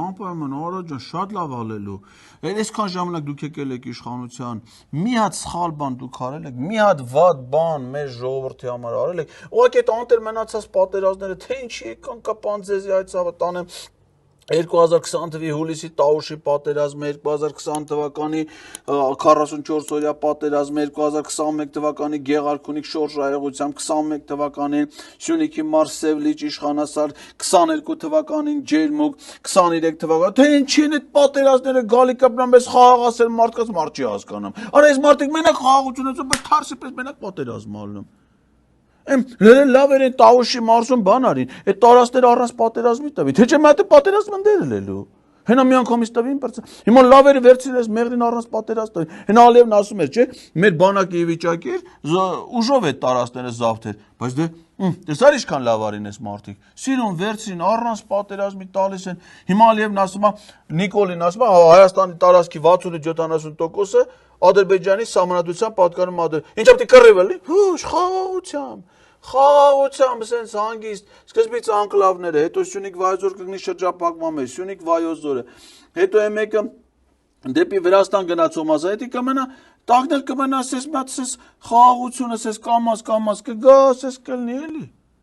Անպայման Արա ջան, շատ լավ ալելու։ Այսքան ժամանակ դուք եկել եք իշխանության, մի հատ սխալ բան դուք արել եք, մի հատ վատ բան մեր ժողովրդի համար արել եք։ Ուղղակի այդ անտեր մնացած պատերազմները, թե ինչի եկան կապան ձեզի այդ ցավը տանեմ 2020 թվականի հուլիսի Տաուշի պատերազմը, 2020 թվականի 44-օրյա պատերազմը, 2021 թվականի Գեղարքունիք շորժայողությամբ, 21 թվականի Սյունիքի Մարսևլիճ իշխանասար, 22 թվականին Ջերմուկ, 23 թվականին, թե ինչի են այդ պատերազմները գալի կապնամ, ես խաղաղ ասել մարդկաց մարդ չի հասկանամ։ Արա այս մարդիկ մենակ խաղաղություն են, բայց թարսի պես մենակ պատերազմ ալնում։ Լավ էր այն Տաուշի մարզում բան արին, այդ տարածքները առանց պատերազմի տվի, թե չէ մատը պատերազմ ընդերելելու։ Հենա մի անգամից տվին բրծա։ Հիմա լավ էր վերցրես մեղրին առանց պատերազմ տվի։ Հենա Ալիևն ասում էր, չէ, մեր բանակի վիճակի էր, ուժով այդ տարածքները զավթեր, բայց դե տեսար ինչքան լավ արին այս մարդիկ։ Սիրուն վերցրին առանց պատերազմի տալիս են։ Հիմա Ալիևն ասում է, Նիկոլին ասում է, Հայաստանի տարածքի 60-70%-ը Ադրբեջանի սահմանադրության պատկանում Ինչա՞ պետք է կռիվ էլի։ Հուշ խաղաղությամբ, սենց հանգիստ, սկզբից անկլավները, հետո Սյունիք Վայոց ձոր կգնի շրջափակման մեջ, Սյունիք Վայոց ձորը, հետո մեկը դեպի Վրաստան գնացող մասը, հետի կմնա, տաղնել կմնա, սես մատ սես խաղաղությունը, սես կամաց կգա, սես կլնի էլի։